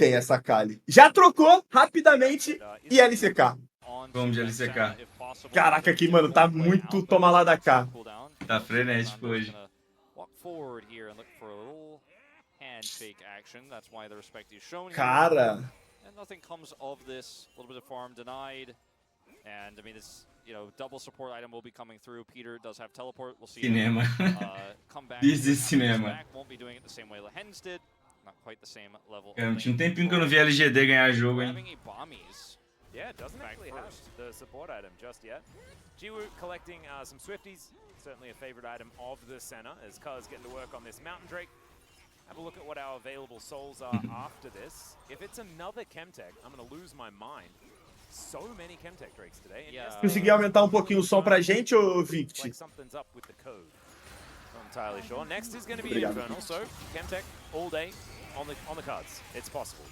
Tem essa Kali. Já trocou rapidamente e LCK. Vamos de LCK. Caraca, aqui, mano, tá muito toma lá da cá. Tá frenético hoje. Cara. And I mean, this, you know, double support item will be coming through. Peter does have teleport. We'll see. Cinema. Come back. This is cinema. Won't be doing it the same way Lehens did. Not quite the same level. Cara, tinha um tempinho que eu não vi LGD ganhar jogo, hein? Yeah, doesn't actually have the support item just yet. Jiwoo collecting some Swifties, certainly a favorite item of the center as Cuz getting to work on this Mountain Drake. Have a look at what our available souls are after this. If it's another Chemtech, I'm going to lose my mind. So many Chemtech Drakes today. Conseguir aumentar um pouquinho o som pra gente, ô Vict? Like something's up with the code. Not entirely sure. Next is going to be Infernal, so Chemtech all day on the cards. It's possible.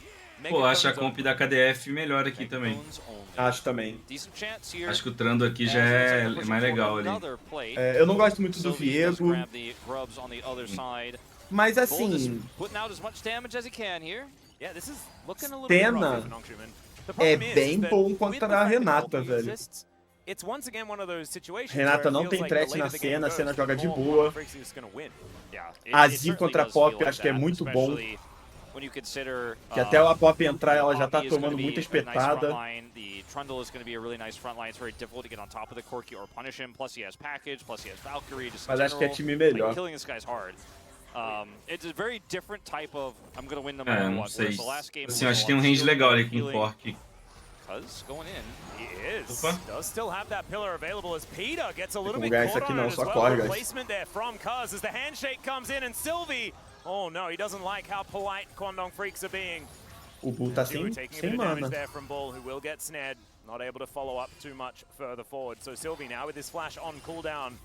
Pô, acho a comp da KDF melhor aqui também. Acho também. Acho que o Trando aqui já é mais legal ali. É, eu não gosto muito do Viego. Mas assim... Stena é bem bom contra a Renata, velho. Renata não tem threat na cena, a cena joga de boa. A Z contra a Pop acho que é muito bom. Que até a Pop entrar, ela já tá tomando muita espetada. Mas acho que é time melhor. É, não sei. Assim, eu acho que tem um range legal ali com o Cork. Opa. Vamos ganhar isso aqui não, só corre, guys. Oh no, he doesn't like how polite Kwandong Freecs are being. O Bull tá sem mana. There from Bull, who will get snared, not able to follow up too much further forward. So Sylvie now with his flash on cooldown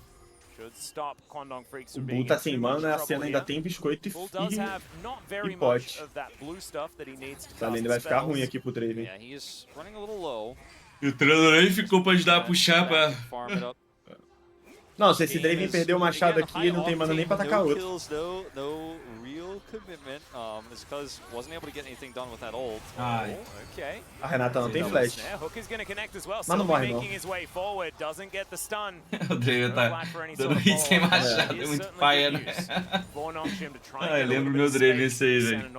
should stop Kwandong Freecs from being. O Bull tá sem mana, a cena ainda tem biscoito e pote. Essa lane vai ficar ruim aqui pro Draven. E o Trando nem ficou pra ajudar a puxar pra... Não, se esse Draven perder o machado aqui, ele não tem mana nem pra atacar outro. A Renata não tem flash. Mas não morre, não. O Draven tá dando hit sem machado, é muito paia, né? Ah, eu lembro meu Draven esse aí, velho.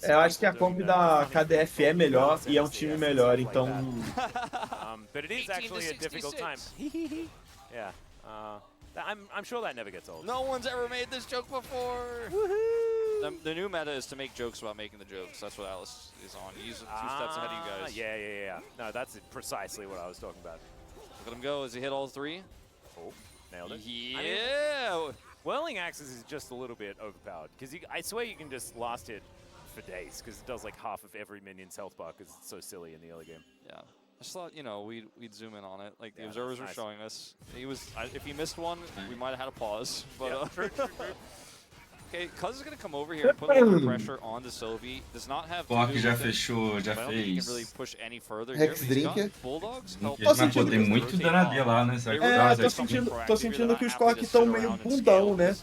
É, eu acho que a comp da KDF é melhor e é um time melhor, então... I'm sure that never gets old. No one's ever made this joke before. The new meta is to make jokes about making the jokes. That's what Alice is on. He's 2 steps ahead of you guys. Yeah. No, that's precisely what I was talking about. Look at him go. Has he hit all 3? Oh, nailed it. Yeah. I mean, Whirling Axes is just a little bit overpowered because I swear you can just last hit for days because it does like half of every minion's health bar because it's so silly in the early game. Yeah. I just thought, you know, we'd zoom in on it. Like the observers were showing us. If he missed one, we might have had a pause. But true. okay, Cuz is gonna come over here and put a little pressure onto Sylvie. Does not have. Cork já fechou, já fez. Rex Drinker. Mas pô, tem muito danadia lá, né? Tô sentindo que os Cork estão meio bundão, né?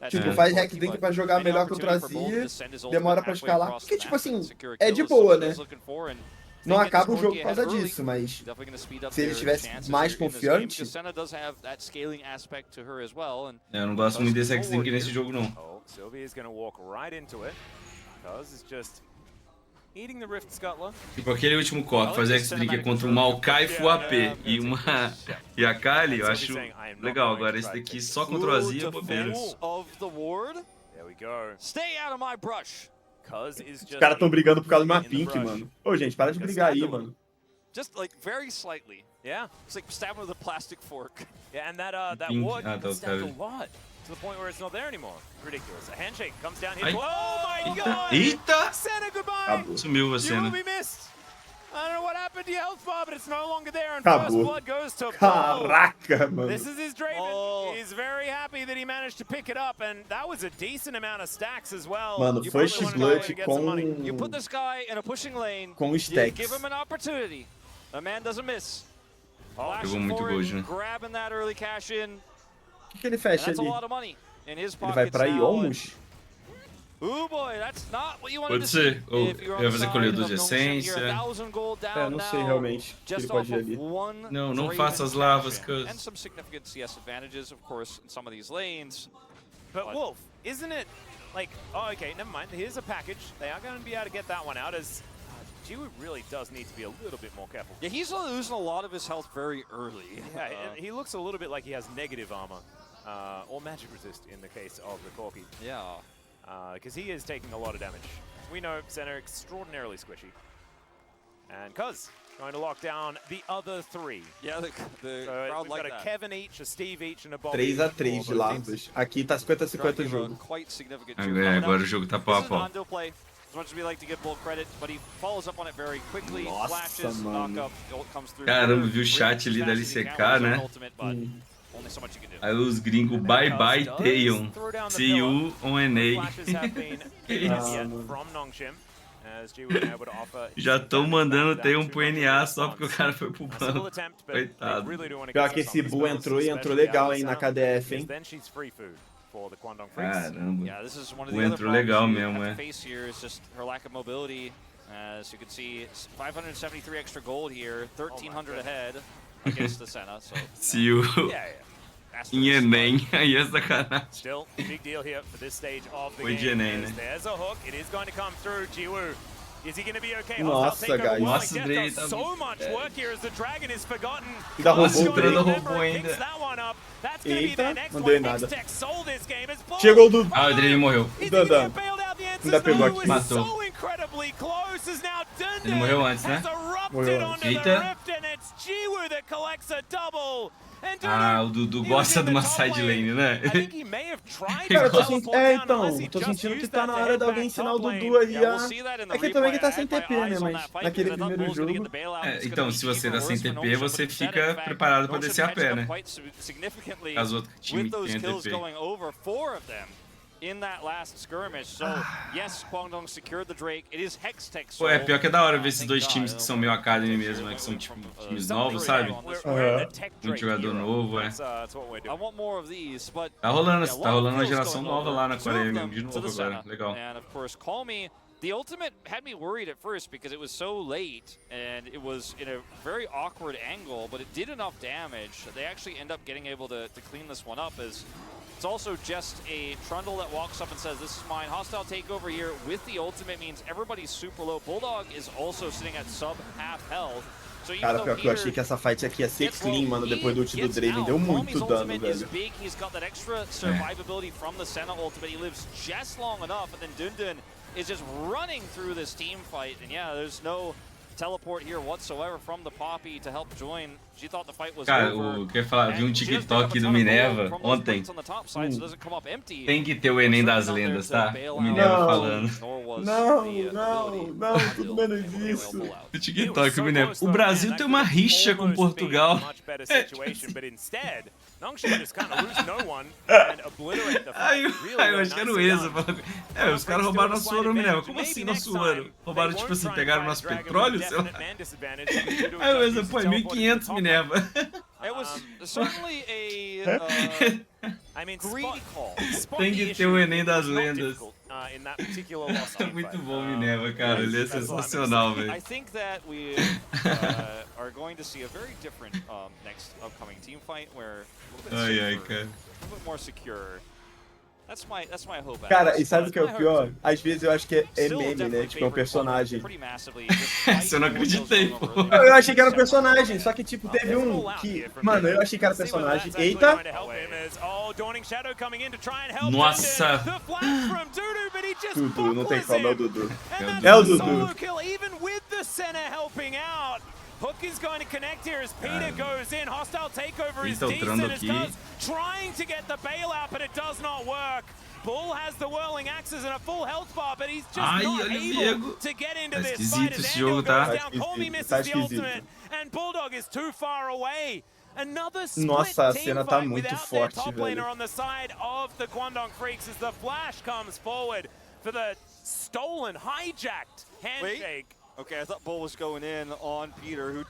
Tipo, faz Rex Drinker pra jogar melhor que o Trazia, demora pra escalar. Porque, tipo assim, é de boa, né? Não acaba o jogo por causa disso, mas se ele estivesse mais confiante... Eu não gosto muito desse X-Link nesse jogo, não. Tipo, aquele último Cork, fazer X-Link contra um Maokai Full AP e a Kali, eu acho legal. Agora esse daqui só contra o Azia, bobeira. Os caras tão brigando por causa de uma pink, mano. Ô, gente, para de brigar aí, mano. Just like very slightly. Yeah. It's like stabbing with a plastic fork. Yeah, and that ward stacked a lot to the point where it's not there anymore. Ridiculous. A handshake comes down here. Oh my god! Eita! Senna, goodbye! Sumiu a cena. You will be missed. I don't know what happened to your health bar, but it's no longer there, and first blood goes to Paul. Caraca, mano. This is his Draven. He's very happy that he managed to pick it up, and that was a decent amount of stacks as well. Mano, first blood com... You put this guy in a pushing lane. Com stacks. Give him an opportunity. The man doesn't miss. Pegou muito gold, né? Grabbing that early cash in. O que ele fecha ali? That's a lot of money. Ele vai pra Iomus? Pode ser. Ou ele vai fazer colhedor de essência. Não sei realmente o que ele pode ir ali. Não faça as lavas, cuz. But Wolf, isn't it like, oh, okay, never mind. Here's a package. They are going to be able to get that one out as Jiwoo really does need to be a little bit more careful. Yeah, he's losing a lot of his health very early. Yeah, he looks a little bit like he has negative armor or magic resist in the case of the Corki. Yeah. Because he is taking a lot of damage. We know center extraordinarily squishy. And Cuz going to lock down the other three. Yeah, the crowd like that. We've got a Kevin each, a Steve each, and a Bobby. 3-3 de larvas. Aqui tá 50-50 o jogo. Agora o jogo tá pau a pau. As much as we like to give Bull credit, but he follows up on it very quickly. Flashes, knock up, ult comes through. Caramba, viu o chat ali da LCK, né? Aí os gringos, bye bye, Taeyon. See you on NA. From Nongshim. Já estão mandando Taeyon pro NA só porque o cara foi pro banco. Coitado. Pior que esse Bull entrou e entrou legal, hein, na KDF, hein? Caramba. O entrou legal mesmo, é. As you can see, 573 extra gold here, 1,300 ahead against the Senna. So See you em Enem, aí é sacanagem. Still, big deal here for this stage of the Foi de game. Enem, né? There's a hook. It is going to come through. Jiwoo. Is he going to be okay? Nossa, guys. Nossa, Dre, does so much work here as the dragon is forgotten. Ainda roubou ainda. Eita, não deu nada. Chegou o Dudu. Ah, o Dre morreu. Dandan. Ainda pegou aqui. Matou. Ele morreu antes, né? Morreu antes. Eita. Ah, o Dudu gosta de uma side lane, né? Cara, tô sentindo que tá na hora de alguém ensinar o Dudu aí a... É que também que tá sem TP, né, mas naquele primeiro jogo... Então, se você tá sem TP, você fica preparado pra descer a pé, né? Caso outro time tenha TP. In that last skirmish, so yes, Kwangdong secured the Drake. It is Hextech. Pô, é pior que é da hora ver esses dois times que são meio academy mesmo, né? Que são tipo times novos, sabe? Um jogador novo, é. Tá rolando uma geração nova lá na Coreia mesmo, de novo agora. Legal. And of course, Call Me. The ultimate had me worried at first because it was so late and it was in a very awkward angle, but it did enough damage. They actually end up getting able to clean this one up as it's also just a Trundle that walks up and says, this is mine. Hostile takeover here with the ultimate means everybody's super low. Bulldog is also sitting at sub half health. Cara, pior que eu achei que essa fight aqui ia ser clean, mano, depois do ult do Draven. Deu muito dano, velho. Is just running through this team fight, and yeah, there's no teleport here whatsoever from the Poppy to help join. She thought the fight was Cara, over. Quer falar, vi um TikTok do Minerva ontem. Tem que ter o Enem das lendas, tá? O Minerva falando. Não, tudo menos isso. O TikTok, o Minerva. O Brasil tem uma rixa com Portugal. Eu acho que era o Eza. Os caras roubaram nosso ouro, Minerva. Como assim nosso ouro? Roubaram, tipo assim, pegaram nosso petróleo, sei lá. Aí o Eza, pô, é 1.500, Minerva. It was certainly a greedy call. Tem que ter o Enem das lendas. Muito bom, Minerva, cara. Ele é sensacional, velho. I think that we are going to see a very different next upcoming team fight where a little bit more secure. That's my hope. Cara, e sabe o que é o pior? Às vezes eu acho que é meme, né? Tipo, é um personagem. Isso eu não acreditei, pô. Eu achei que era um personagem, só que tipo, teve um que... Mano, eu achei que era personagem. Eita! Nossa! Dudu, não tem como, é o Dudu. É o Dudu. Hook is going to connect here as Peter goes in. Hostile takeover is decent as Cuz trying to get the bailout, but it does not work. Bull has the whirling axes and a full health bar, but he's just not able to get into this fight as Daniel goes down. Colby misses the ultimate, and Bulldog is too far away. Another split team fight without their top laner on the side of the Guangdong Freecs as the flash comes forward for the stolen, hijacked handshake. Okay, I thought Bull was going in on Peter, who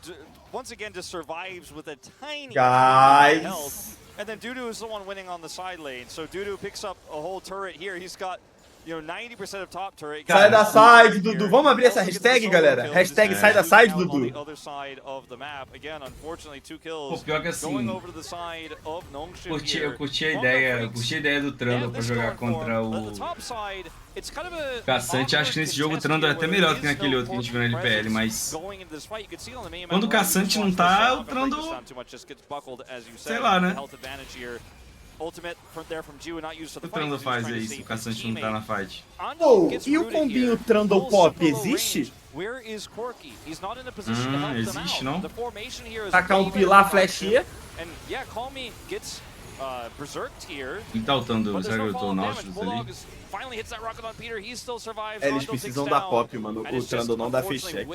once again just survives with a tiny Guys, health. And then Dudu is the one winning on the side lane. So Dudu picks up a whole turret here. He's got, 90% of top turret. Sai da side, Dudu. Vamos abrir essa hashtag, galera? Hashtag sai da side, Dudu. Pô, pior que assim, eu curti a ideia do Trundle pra jogar contra o Caçante. Acho que nesse jogo o Trundle é até melhor do que naquele outro que a gente viu na LPL, mas quando o Caçante não tá, o Trundle, sei lá, né? O Trundle faz aí se o Caçante não tá na fight. Oh, e o combinho Trundle Pop existe? Existe, não? Tacar um pilar, flashinha. Quem tá ultando? Será que eu tô o Nautilus ali? Eles precisam da pop, mano. O Trundle não dá face check.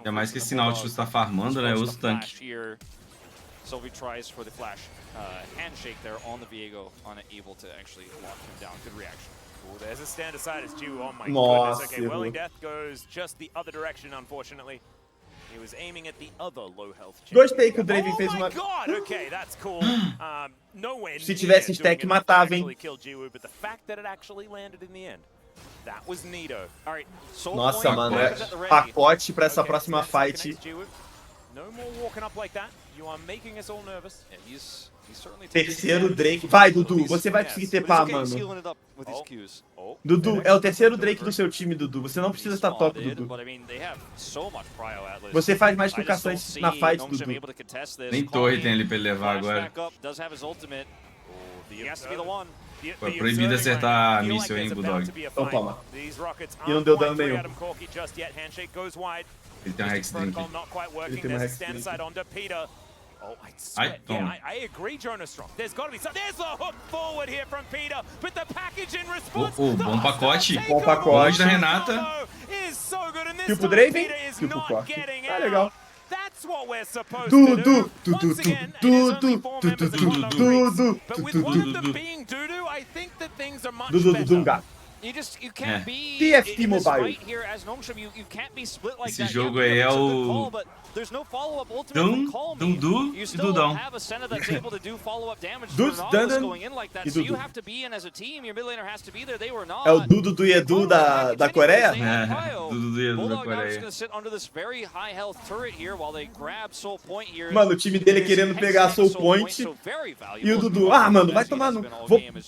É mais que esse Nautilus tá farmando, né? Eu uso tanque. Sylvie tries for the flash handshake there on the Viego, unable to actually lock him down. Good reaction. Oh, there's a stand aside as Jiwoo. Oh my Nossa, goodness. Okay, Welling Death goes just the other direction, unfortunately. He was aiming at the other low health. Gostei que o Draven fez uma... Oh my god, okay, that's cool. Nowhere Se tivesse stack, matava, hein? Jiwoo, but the fact that it actually landed in the end. That was Nido. All right, Nossa, mano, é pacote pra essa próxima fight. No more walking up like that. You are making us all nervous. Terceiro Drake. Vai, Dudu, você vai conseguir tepar, mano. Dudu, é o terceiro Drake do seu time, Dudu. Você não precisa estar top, Dudu. Você faz mais que o Caçante na fight, Dudu. Nem torre tem ali pra ele levar agora. Foi proibido acertar a míssil, hein, Bulldog. Então toma. E não deu dano nenhum. Ele tem um Hex Drink. Ele tem um Hex Drink. Ai, toma. I agree, Jonas Strong. There's got to be some. There's the hook forward here from Peter, but the package in response. Bom pacote. Bom pacote da Renata. Tipo Draven, tipo Cork. Tá legal. That's what we're supposed Dudu, to do. Once again, it is only 4 members of Nongshim, but with one of them being Dudu, I think that things are much better. You can't be TFT in this Mobile. fight here as Nongshim. You can't be split like Esse that. jogo aí é o There's no follow-up ultimate from Calm. Dudu You e still Dudão. have a Senna that's able to do follow-up damage Dudu, for Nautilus Dandan going in like that. e So you Dudu. have to be in as a team. Your mid laner has to be there. They were not. É o Dudu do Edu da Coreia? Dudu do Edu da Bulldog now just Coreia. gonna sit under this very high health turret here while they grab Soul Point here. Mano, o time dele querendo pegar Soul Point e o Dudu, ah, mano, vai tomar no...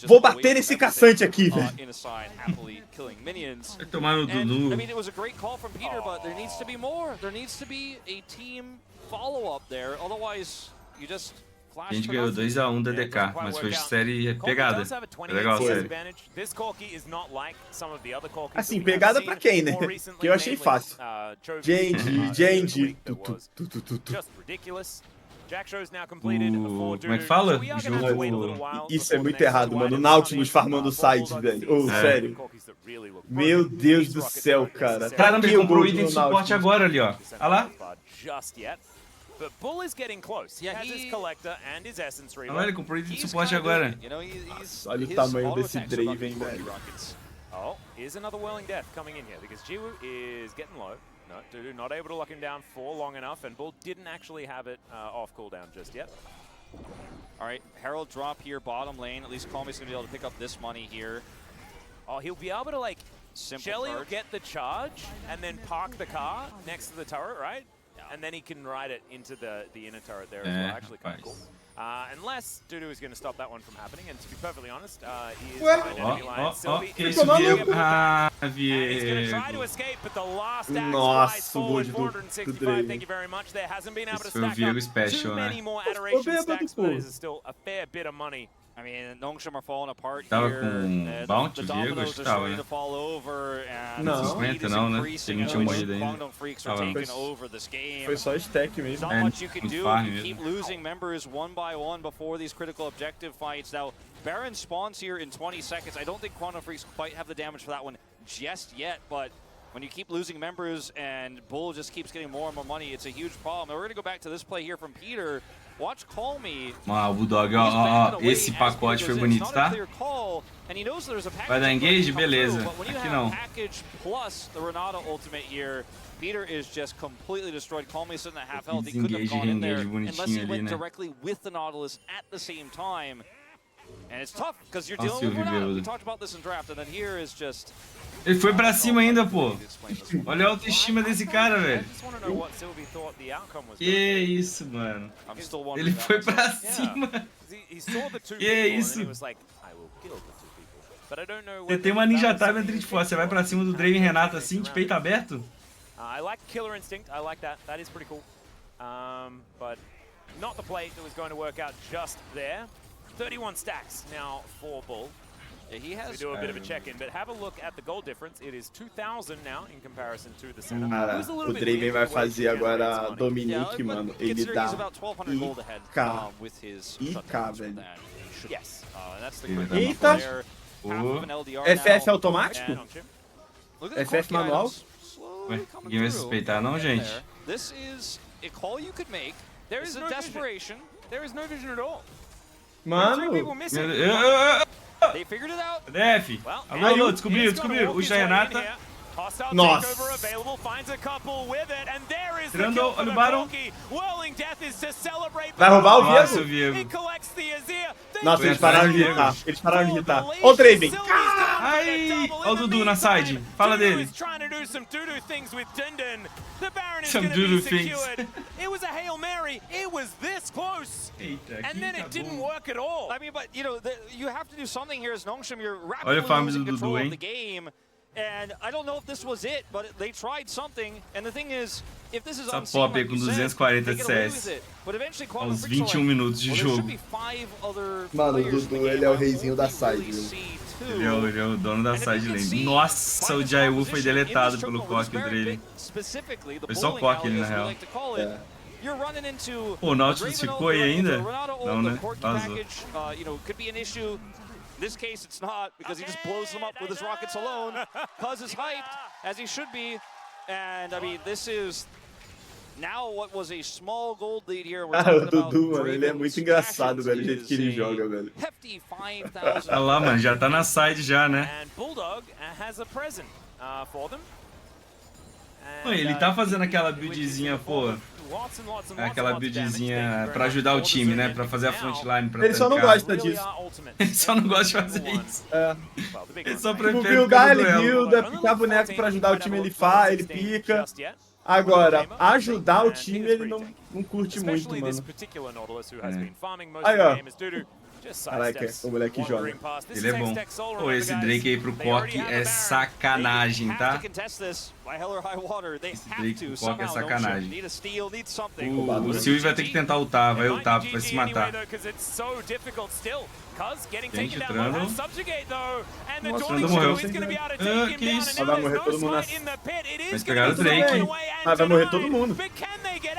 Vou bater nesse Caçante aqui, velho. Vai tomar no Dudu. I mean, it was a great call from Peter, but there needs to be more. There needs to be a team follow-up there. Otherwise, you just flash. A gente ganhou 2 a 1 da DK, mas foi de série pegada. É legal a série. Assim, pegada pra quem, né? Que eu achei fácil. Genji. Como é que fala? O jogo... Isso é muito errado, mano. Nautilus farmando side, velho. Oh, sério. Meu Deus do céu, cara. Caramba, ele comprou o item de suporte agora ali, ó. Olha lá. But Bull is getting close. He has his collector and his essence reaver. Olha, ele comprou item de suporte agora. Olha o tamanho desse Draven, velho. Oh, here's another Whirling Death coming in here because Jiwoo is getting low. No, Dudu not able to lock him down for long enough, and Bull didn't actually have it off cooldown just yet. All right, Herald drop here, bottom lane. At least Calmy's gonna be able to pick up this money here. Oh, he'll be able to like Shelly will get the charge and then park the car next to the turret, right? And then he can ride it into the inner turret there as well. Actually, kind of cool. Unless Dudu is going to stop that one from happening, and to be perfectly honest, he is behind enemy line. Sylvie is Viego. he's going to try to escape, but the last axe flies forward 465. Thank you very much. There hasn't been able to stack up too many more adoration stacks, but it is still a fair bit of money. I mean, Nongshim are falling apart Tava here. com bounty, The Viego, dominoes are tava, starting né? to fall over, and Não. the speed 50 is não, né? increasing. Ele não tinha morrido ainda. Guangdong Freecs are Tava. taking over this game. Foi só stack mesmo. Not much you can do. farm You mesmo. keep losing members one by one before these critical objective fights. Now, Baron spawns here in 20 seconds. I don't think Quantum Freaks quite have the damage for that one just yet, but when you keep losing members and Bull just keeps getting more and more money, it's a huge problem. Now, we're going to go back to this play here from Peter. O Bulldog, ó, esse pacote foi bonito, tá? Vai dar engage? Beleza. Aqui não. Peter is just completely destroyed. Calmly sitting at half health. He Desengage, couldn't have gone in there bonitinho unless he ali, went né? directly with the Nautilus at the same time. And it's tough because you're Nossa, dealing with eu vi, Renata. We talked about this in draft, and then here is just. Ele foi pra cima ainda, pô. Olha a autoestima desse cara, velho. Que isso, mano. Ele foi pra cima. Que isso. Você tem uma Ninja Time na RedForce, você vai pra cima do Draven Renato assim, de peito aberto? I like Killer Instinct, I like that, that is pretty cool. But not the play that was going to work out just there. 31 stacks now for Bull. He has we do a bit of a check-in, but have a look at the gold difference. It is 2,000 now in comparison to the center. Cara, o Draven vai fazer agora a Dominique, mano. Ele dá IK, velho. Eita! FF automático? FF manual? Ué, ninguém vai suspeitar não, gente? This is a call you could make. There is no desperation. There is no vision at all. Mano, They figured it out. DF. Alô, descobriram. O da Renata. Nossa. Tirando, olha o Baron. Vai roubar o Nossa, Viego? o Viego. Nossa, eles pararam de irritar. Eles pararam de irritar. Ó o Draven. Ai, ó o Dudu na side. Fala dele. Some Dudu things. It was a Hail Mary. It was this close. And then it didn't work at all. I mean, but you know, you have to do something here as Nongshim. You're Olha rapidly o farm losing do control Dudu, of hein? the game. And I don't know if this was it, but they tried something. And the thing is, if this is Essa unseen, pop aí like com you said, 240 they de get away with CS. it. But eventually, Aos Freecs are 21 minutos de well, there should jogo. be 5 other Mano, o players in the Dudu, game ele é o who reizinho da we side, really viu? see too. Ele é o dono da side lane. Nossa, o Jaiwu foi deletado pelo coque dele. Foi só coque ele, na real. Pô, o Nautilus ficou aí ainda? Não, né? Vazou. In this case, it's not, because he just blows them up with his rockets alone. Cuz is hyped, as he should be. And, I mean, this is now what was a small gold lead here. Ah, o Dudu, mano, ele é muito engraçado, velho, o jeito que ele joga, velho. Hefty 5,000. Olha lá, mano, já tá na side já, né? And Bulldog has a present for them. Pô, ele tá fazendo aquela buildzinha, pô. Aquela buildzinha pra ajudar o time, né? Pra fazer a frontline, pra Ele só não gosta disso. Ele só não gosta de fazer isso. É. Ele só Tipo, prefere buildar, ele duelo. builda, picar boneco pra ajudar o time, ele faz, ele pica. Agora, ajudar o time, ele não curte muito, mano. Aí, ó. Caraca, o moleque joga. Ele é bom. Pô, esse Drake aí pro Cork é sacanagem, tá? Esse Drake pro Cork é sacanagem. O Sylvie vai ter que tentar ultar, vai ultar pra se matar. Gente, entrando. Nossa, o Nando morreu. Ah, que isso? Vai morrer todo mundo. Mas pegaram o Drake. Ah, vai morrer todo mundo.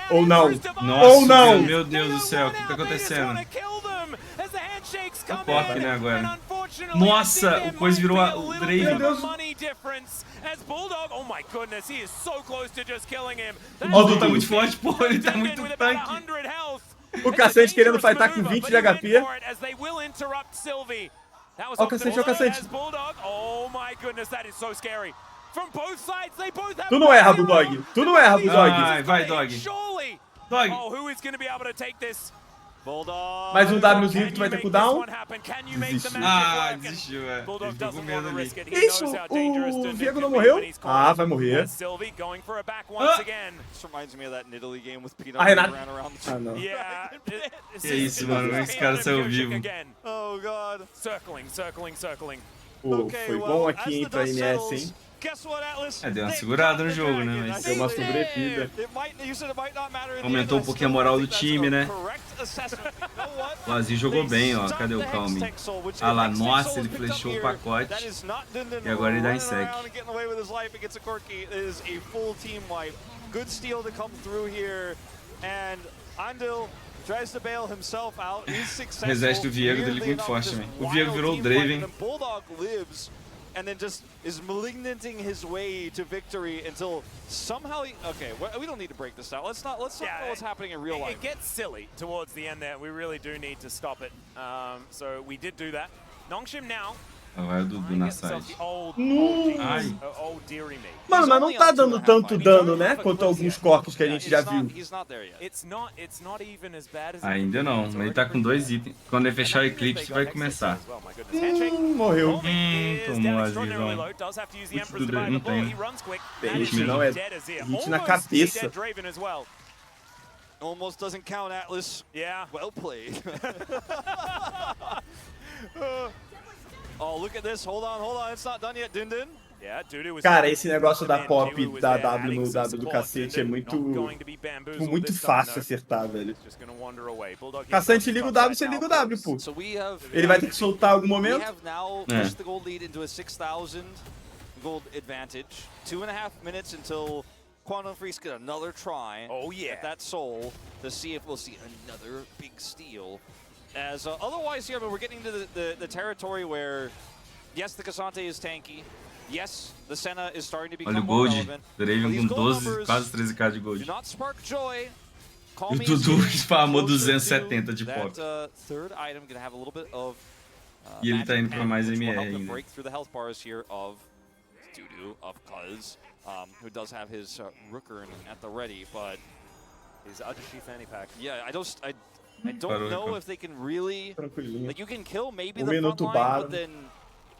Ou não. Nossa, Ou não. Meu Deus do céu, o que tá acontecendo? O Cork, né, agora. Nossa, o coisa virou o Draven. Meu Deus. O Dudu tá muito forte, pô, ele tá muito tanque. O cacete querendo fightar com 20 de HP. Ó o cacete, ó o cacete. Tu não erra, Bulldog. Tu não erra, Bulldog. Vai, Dog. Dog. Mais um Wzinho que tu vai ter cooldown. Desistiu. Ah, desistiu, é. Ele ficou com medo ali. Isso, o Viego não morreu? Ah, vai morrer. A Renata. Ah, não. Que isso, mano. Esse cara saiu vivo. Pô, foi bom aqui, hein, pra MS, hein? É, deu uma segurada no jogo, né? Mas deu uma sobrevida. Aumentou um pouquinho a moral do time, né? O Azir jogou bem, ó. Cadê o Calme? Ah lá, nossa, ele flechou o pacote. E agora ele dá em sec. O reset do Viego dele muito forte também. O Viego virou o Draven. and then just is malignanting his way to victory until somehow he, okay, we don't need to break this out. Let's talk about what's happening in real life. It gets silly towards the end there. We really do need to stop it. So we did do that. Nongshim now. Vai o Dudu na side. Ai. Mano, mas não tá dando tanto dano, né? Quanto alguns corpos que a gente já viu. Ainda não, mas ele tá com 2 itens. Quando ele fechar o Eclipse, vai começar. Morreu. Tomou a visão. Ult do Drake não tem. Tem, não é hit na cabeça. Almost doesn't count, Atlas. Yeah. Well played. Oh, look at this. Hold on. It's not done yet, Dindin. Cara, esse negócio da pop da W no W do cacete é muito fácil acertar, velho. Caçante liga o W, você liga o W, pô. Ele vai ter que soltar algum momento. Gold advantage. 2.5 minutes until Quantum Freecs get another try at that soul to see if we'll see another big steal. As otherwise here, but we're getting to the territory where, yes, the Cassante is tanky. Yes, the Senna is starting to become more relevant. Draven com 12, quase 13k de gold. Do not spark joy. E o Dudu spamou 270 de pop. Third item gonna have a little bit of. E ele tá indo pra mais MR ainda. Break through the health bars here of Dudu, of Cuz, who does have his Rookern at the ready, but his Ative fanny pack. Yeah, I don't know if they can really, like, you can kill maybe the front line, but then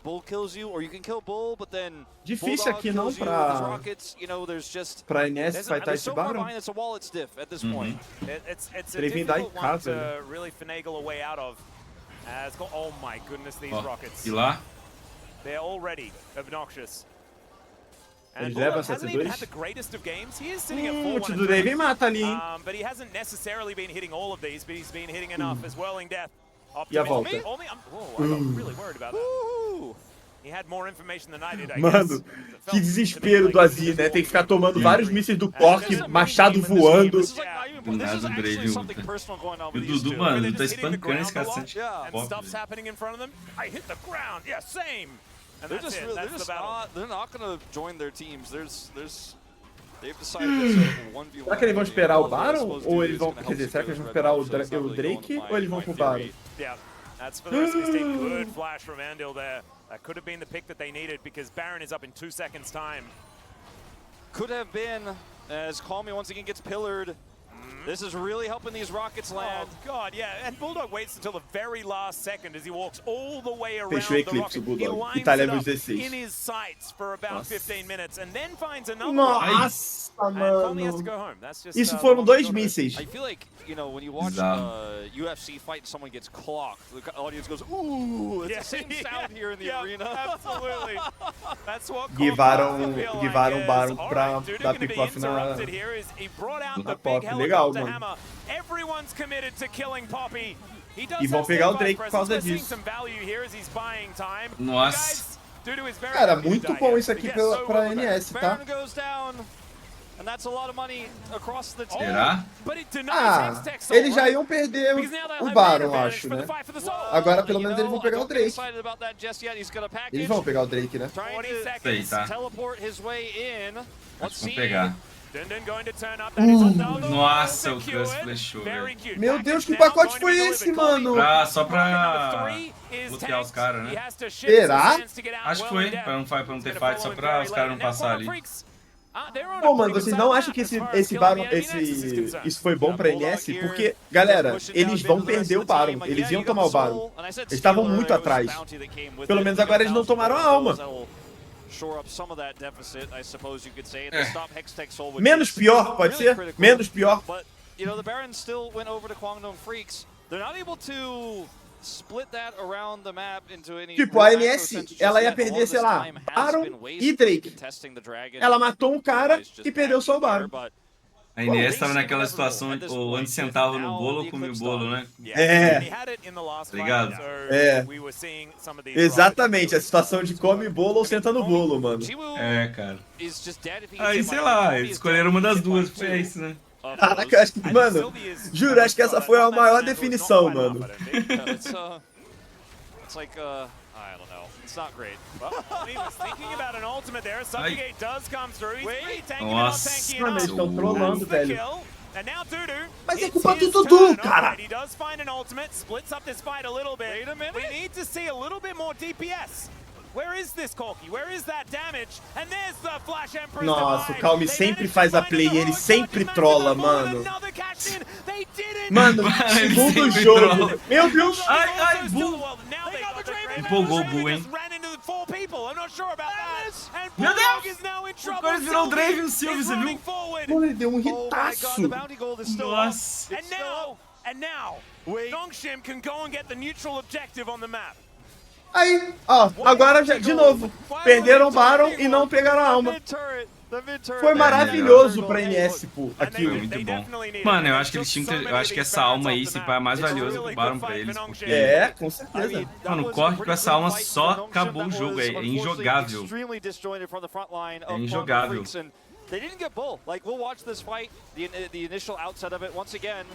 Bull kills you, or you can kill Bull, but then difícil aqui não pra NS fightar esse Baron. It's a wallet stiff at this point. It's a difficult one to really finagle a way out of. Oh my goodness, these rockets. E lá? They're already obnoxious. Ele leva 7-2. O ult do Draven mata ali, hein? But he hasn't necessarily been hitting all of these, but he's been hitting enough as well in death. E a volta. I got really worried about that. He had more information than I did, I guess. Mano, que desespero do Azir, né? Tem que ficar tomando vários mísseis do Cork, machado voando. Do nada o Draven ulta. E o Dudu, mano, ele tá espancando esse cacete. They're not gonna join their teams. They've decided to 1v1. Será que eles vão esperar o Baron? Ou eles vão, quer dizer, será que eles vão esperar o Drake ou eles vão pro Baron? Yeah, that's for the rest of his team. Good flash from Andil there. That could have been the pick that they needed because Baron is up in 2 seconds time. Could have been, as Call Me once again gets pillared. This is really helping these rockets land. Oh God, yeah, and Bulldog waits until the very last second as he walks all the way around Fechou o the Eclipse, rocket. o Bulldog. He E tá lines it level up 16. in his sights for about 15 minutes and then finds another Nossa, one. And Conley has to mano. go home. That's just, Isso foram 2 mísseis. I feel like, you know, when you watch UFC fight and someone gets clocked, the audience goes, ooh, it's the same sound here in the arena. Absolutely. That's what Guivaram o Baron pra dar pick-off na top. Legal, mano. Everyone's committed to killing Poppy. E vão pegar o Drake por causa disso. Nossa. Cara, muito bom isso aqui pra NS, tá? Será? Ah, eles já iam perder o Baron, acho, né? Agora pelo menos eles vão pegar o Drake. Eles vão pegar o Drake, né? Sei, tá. Acho que vão pegar. Nossa, o Cus flechou, velho. Meu Deus, que pacote foi esse, mano? Só pra bloquear os caras, né? Será? Acho que foi, pra não ter fight, só pra os caras não passarem ali. Pô, mano, vocês não acham que esse Baron, isso foi bom pra NS? Porque, galera, eles vão perder o Baron. Eles iam tomar o Baron. Eles estavam muito atrás. Pelo menos agora eles não tomaram a alma. Menos pior, pode ser? Menos pior. Tipo, a NS, ela ia perder, sei lá, Baron e Drake. Ela matou um cara e perdeu só o Baron. A NS tava naquela situação onde sentava no bolo ou comia o bolo, né? É. Ligado? É. Exatamente, a situação de come bolo ou senta no bolo, mano. É, cara. Aí, sei lá, eles escolheram uma das duas, foi isso, né? Caraca, acho que, mano, juro, acho que essa foi a maior definição, mano. it's like, I don't know. It's not great. Well, he was thinking about an ultimate there. Subjugate does come through. He's pretty tanky, but not tanky enough. Eles estão trollando, velho. And now Dudu. Mas é culpa do Dudu, cara. He does find an ultimate, splits up this fight a little bit. Wait a minute. We need to see a little bit more DPS. Where is this, Corky? Where is that damage? And there's the Flash Emperor's Nossa, o divide. Calme sempre faz a play e ele sempre trola, mano. Mano, segundo jogo. Meu Deus. Ai, Bull. Empolgou o Bull, hein? Meu Deus! O Quer virou o Drave no Silvio, você viu? Mano, ele deu um hitaço. Nossa. And now, Nongshim can go and get the neutral objective on the map. Aí, ó, agora já, de novo, perderam o Baron e não pegaram a alma. Foi maravilhoso pra NS, pô, aquilo. Foi muito bom. Mano, eu acho que eles tinham que, eu acho que essa alma aí, se pá, é mais valiosa que o Baron pra eles, porque... É, com certeza. Mano, o Cork com essa alma só acabou o jogo, é injogável. É injogável. They didn't get Bull. Like, we'll watch this fight, the initial outset of it. Once again,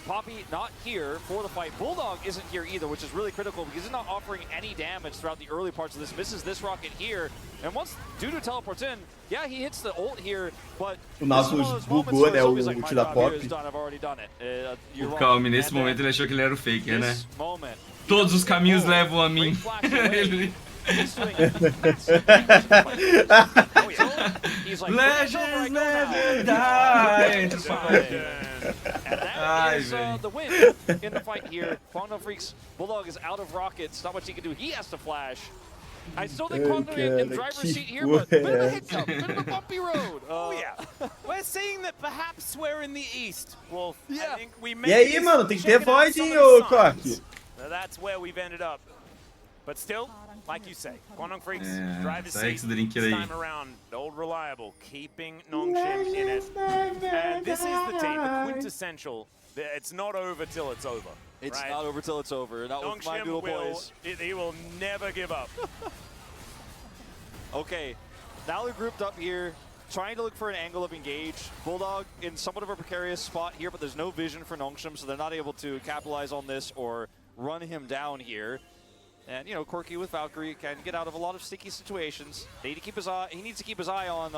Poppy not here for the fight. Bulldog isn't here either, which is really critical because he's not offering any damage throughout the early parts of this. Misses this rocket here, and once Dudu teleports in, yeah, he hits the ult here, but... O Nautilus bugou, né, o ult da Pop. O Calme, nesse momento, ele achou que ele era o Faker, né? Todos os caminhos levam a mim. Legends never die. That is the win in the fight here. Quantum Freecs, Bulldog is out of rockets. Not much he can do. He has to flash. I still think Quantum in driver's seat here, but bit of a hiccup, bit of a bumpy road. Oh yeah. We're seeing that perhaps we're in the east, Wolf. Yeah. I think we may E aí, mano, tem que ter voz, hein, ô Cork. That's where we've ended up. But still, like you say, Quantum Freecs, driver's essa seat, ex-drinker this aí. time around, old reliable, keeping Nongshim in it. And this is the team, the quintessential, it's not over till it's over. It's right? not over till it's over. Not with my dual boys. He will never give up. Okay, now they're grouped up here, trying to look for an angle of engage. Bulldog in somewhat of a precarious spot here, but there's no vision for Nongshim, so they're not able to capitalize on this or run him down here. And, you know, Corky with Valkyrie can get out of a lot of sticky situations. He needs to keep his eye on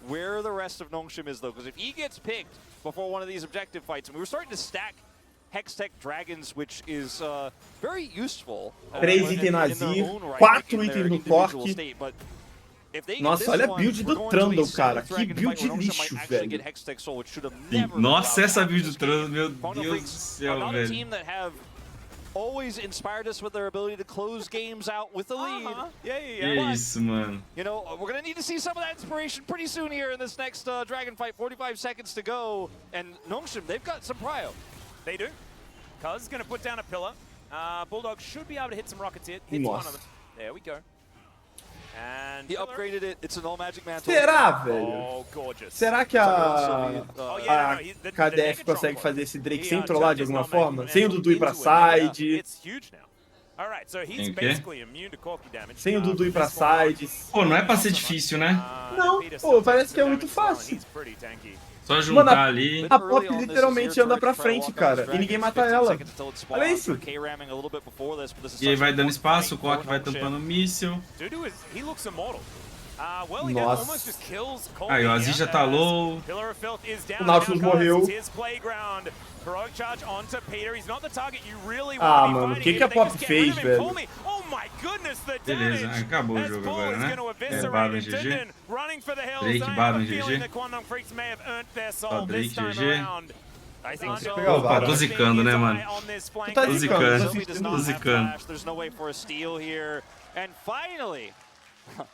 where the rest of Nongshim is, though, because if he gets picked before one of these objective fights, and we were starting to stack Hextech Dragons, which is very useful. 3 itens na Azir, 4 itens no Cork. Nossa, olha a build do Trundle, cara. Que build lixo, velho. Nossa, essa build do Trundle, meu Deus do céu, velho. Always inspired us with their ability to close games out with the lead. Que isso, mano. You know, we're going to need to see some of that inspiration pretty soon here in this next Dragon fight. 45 seconds to go. And Nongshim, they've got some prio. They do. Cuz is going to put down a pillar. Bulldog should be able to hit some rockets here. Hits one of them. There we go. And he upgraded it. It's an all magic mantle. Será, velho? Oh, gorgeous. Será que a KDF consegue fazer esse Drake sem trollar de alguma forma? Sem o Dudu ir pra side? Sem o Dudu ir pra side? Pô, não é pra ser difícil, né? Não, pô, parece que é muito fácil. Só juntar Mano, ali. A Pop literalmente anda pra frente, cara, e ninguém mata ela. Olha isso. E aí vai dando espaço, o Cork vai tampando o míssil. Nossa. Aí, o Azir já tá low. O Nautilus morreu. Ah, mano, o que a Pop fez, velho? Beleza, acabou o jogo agora, né? É, Baron GG. Drake, Baron GG. Só Drake GG. Opa, tô zicando, né, mano? Tu tá zicando. Tô zicando.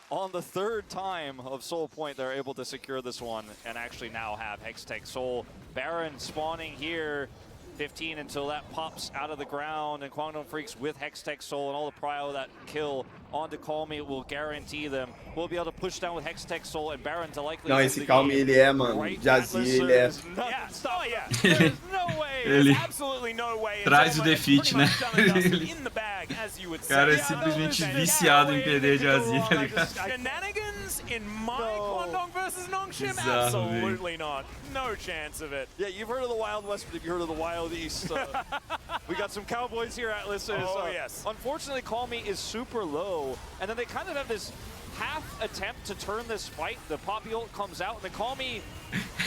On the third time of Soul Point, they're able to secure this one and actually now have Hextech Soul. Baron spawning here, 15 until that pops out of the ground, and Quantum Freecs with Hextech Soul and all the prio that kill onto Calme will guarantee them. We'll be able to push down with Hextech Soul and Baron to likely... Não, esse Calme ele é, mano, de Azir ele é... Ele traz o defeat, né? Cara, é simplesmente viciado em perder de Azir, tá ligado? Absolutely not. No chance of it. Yeah, you've heard of the Wild West, but have you heard of the Wild know these. We got some Cowboys here, Atlas. Yes. Unfortunately, Call Me is super low, and then they kind of have this half attempt to turn this fight. The Poppy ult comes out, and the Call Me.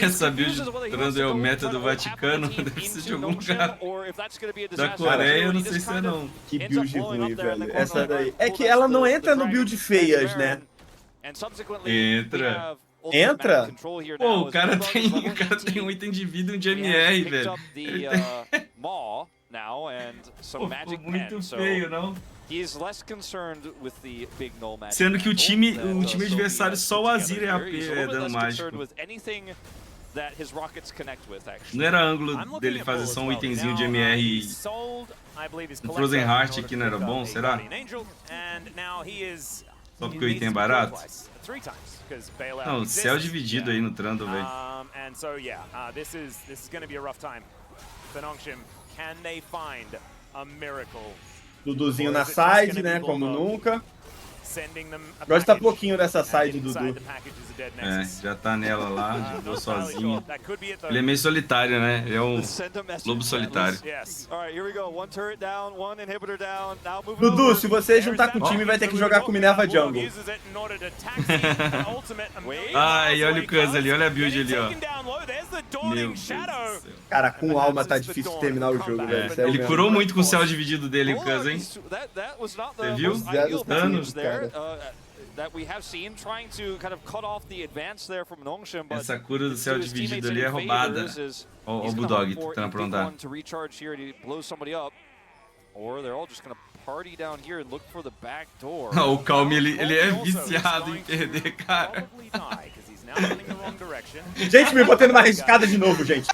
Essa build é o meta do Vaticano, deve ser de algum lugar da Coreia, eu não sei se é não. Que build ruim, velho. Essa daí. É que ela não entra no build feias, né? Entra. Entra? Pô, o cara tem um item de vida e um de MR, velho. Pô, ficou muito feio, não? Sendo que o time adversário só o Azir é AP, dano mágico. Não era ângulo dele fazer só um itemzinho de MR no Frozen Heart aqui, não era bom, será? Só porque o item é barato? Não, céu dividido aí no Trundle, velho. Duduzinho na side, né? Como nunca. Gosto tá pouquinho dessa side, Dudu. É, já tá nela lá, de boa sozinho. Ele é meio solitário, né? Ele é um lobo solitário. Dudu, se você juntar com o time, vai ter que jogar com Minerva Jungle. Ai, olha o Cuz ali, olha a build ali, ó. Meu Deus do céu. Cara, com alma tá difícil terminar o jogo, velho. Ele curou muito com o céu dividido dele, o Cuz, hein? Você viu? Zero danos, cara. Essa cura do céu dividido ali é roubada. Ó o Bulldog tentando aprontar. O Calm, ele é viciado em perder, cara. Gente, me botando uma arriscada de novo, gente.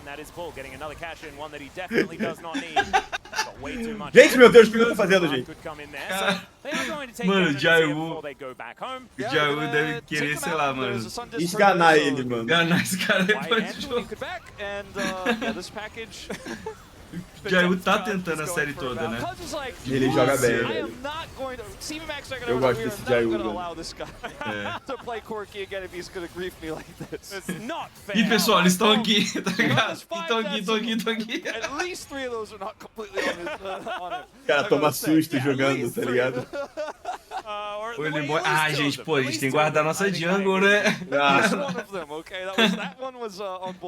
Gente, meu Deus, o que eu tô fazendo, gente? Mano, o Jaiwu deve querer, sei lá, mano, esganar ele, mano. Enganar esse cara depois do jogo. O Jaiwu tá tentando a série toda, né? Ele joga bem, velho. Eu gosto desse Jaiwu, velho. Ih, pessoal, eles estão aqui, tá ligado? Estão aqui. O cara toma susto jogando, tá ligado? Ah, gente, pô, a gente tem que guardar nossa jungle, né?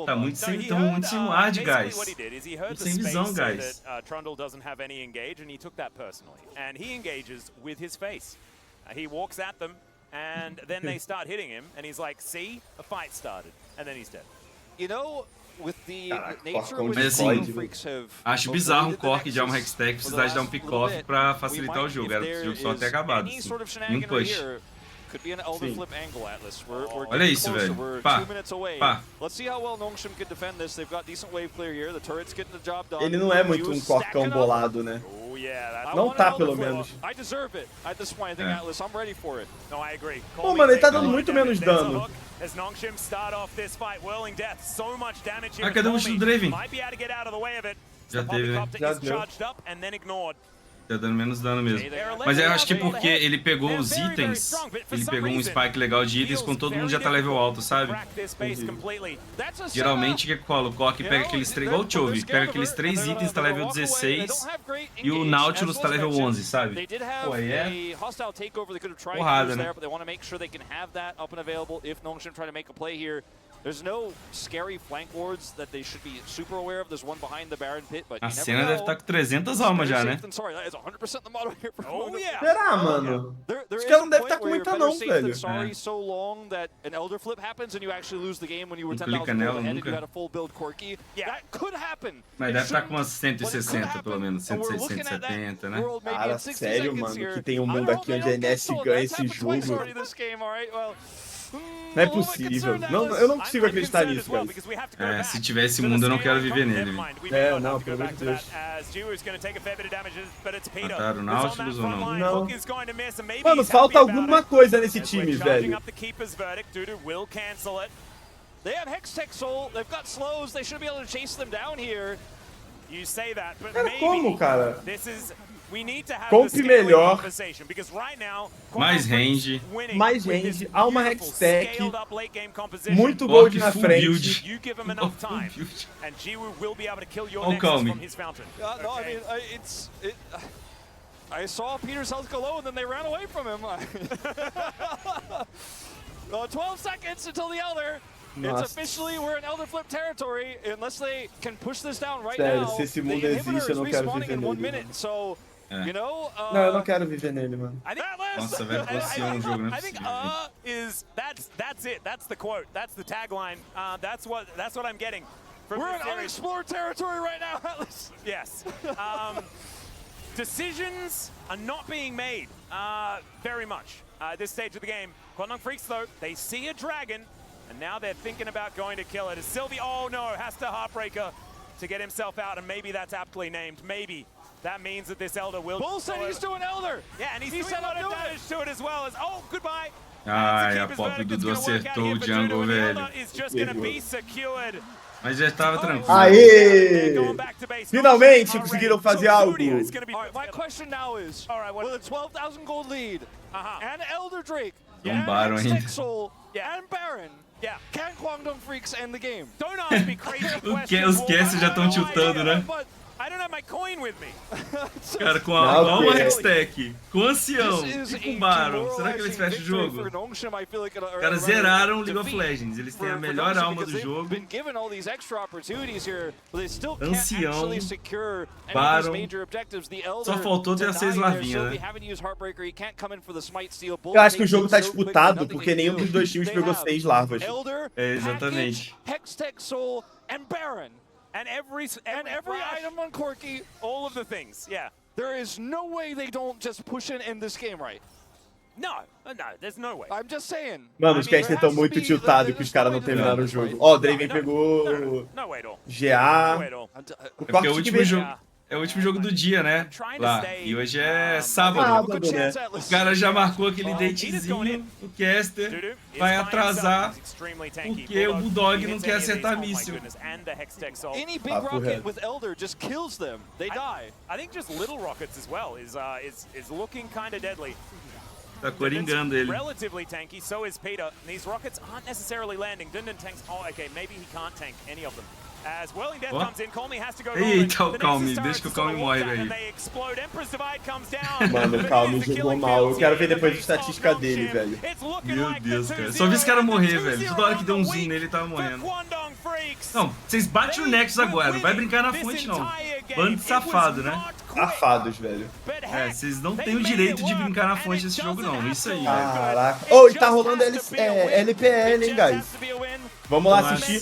Tá muito sem ward, guys. Muito sem visão, guys. Trundle doesn't have any engage, and he took that personally. And he engages with his face. He walks at them, and then they start hitting him, and he's like, see, a fight started. And then he's dead. You know, with the nature Mas assim, acho bizarro um Cork de uma Hextech precisar de dar um pick-off pra facilitar o jogo. Era o jogo só ter acabado, assim. E um push. Olha isso, velho. Pá. Ele não é muito um corcão bolado, né? Não tá, pelo menos. Pô, mano, ele tá dando muito menos dano. Ah, cadê o ult do Draven? Já teve, né? Já deu. Tá dando menos dano mesmo. Mas eu acho que porque ele pegou os itens, ele pegou um spike legal de itens quando todo mundo já tá level alto, sabe? Geralmente o que cola? O Cork pega aqueles 3, igual o Chove, pega aqueles 3 itens, tá level 16, e o Nautilus tá level 11, sabe? Pô, aí é porrada, né? There's no scary flank wards that they should be super aware of. There's one behind the Baron pit, but a cena deve estar com 300 almas já, né? Será, mano? Acho que ela não deve estar com muita não, velho. Não clica nela nunca. Mas deve estar com umas 160, pelo menos. 160, 170, né? Cara, sério, mano, que tem um mundo aqui onde a NS ganha esse jogo. Não é possível. Não, eu não consigo acreditar nisso, velho. É, se tivesse mundo, eu não quero viver nele. É, não, pelo amor de Deus. Mataram o Nautilus ou não? Não. Mano, falta alguma coisa nesse time, velho. They have Hextech Soul, they've got slows, they should be able to chase them down here. Cara, como, cara? Comp melhor, mais range, há uma Hextech, muito gold na frente. Olha o Calm. I saw Peter's health go low and then they ran away from him. 12 seconds until the Elder. Nossa. It's officially we're in Elder flip territory unless they can push this down right Sério, now. se esse mundo existe, eu não quero viver nele. You know, Não, eu não quero viver nele, mano. Nossa, velho, possível um jogo, não é I think possível. that's it. That's the quote. That's the tagline. That's what I'm getting. We're in unexplored territory right now, Atlas. Yes. Decisions are not being made very much at this stage of the game. Freecs, though, they see a dragon, and now they're thinking about going to kill it. As Sylvie, oh no, has to Heartbreaker to get himself out, and maybe that's aptly named. Maybe that means that this Elder will... Bull said he's doing Elder! Yeah, and he's doing a lot of damage to it as well. As, oh, goodbye! Ai, a pop do Dudu acertou o jungle, velho. Mas já estava tranquilo. Aê! Finalmente conseguiram fazer algo. My question now is, with a 12,000 gold lead, and Elder Drake, Tombaram and ainda. Soul, and Baron, can Guangdong Freecs end the game? Don't ask me crazy questions. Os Quer já estão tiltando, né? I don't have my coin with me. Cara, com uma Hextech, com Ancião e com Baron, será que eles fecham o jogo? Os caras zeraram League of Legends, eles têm a melhor alma do jogo. Ancião, Baron, só faltou ter as 6 larvinhas, né? Eu acho que o jogo tá disputado porque nenhum dos dois times pegou 6 larvas. É, exatamente. Hextech, Soul, and Baron. And every item on Corki, all of the things, yeah. There is no way they don't just push and end this game, right? No, there's no way. I'm just saying. Mano, os casters estão muito tiltados que os caras não terminaram o jogo. Ó, o Draven pegou GA. É porque é o último jogo do dia, né? Lá. E hoje é sábado. Né? O cara já marcou aquele datezinho, o caster vai atrasar porque o Bulldog não quer acertar míssil. Any big rocket with Elder just kills them. They die. I think just little rockets as well is looking kind of deadly. Tá coringando ele. Relatively tanky, so is Peter. These rockets aren't necessarily landing. Dundun tanks. Oh, okay, maybe he can't tank any of them. As Whirling Death comes in, Calm has to go. Eita, o Calm, deixa que o Calm morre, velho. Mano, o Calm jogou mal. Eu quero ver depois a estatística dele, velho. Meu Deus, cara. Só vi esse cara morrer, velho. Toda hora que deu um zoom nele, ele tava morrendo. Não, vocês batem o Nexus agora. Não vai brincar na fonte, não. Bando de safado, né? Safados, velho. É, vocês não têm o direito de brincar na fonte desse jogo, não. Isso aí, velho. Caraca. Oh, e tá rolando LPL, hein, guys. Vamos lá assistir.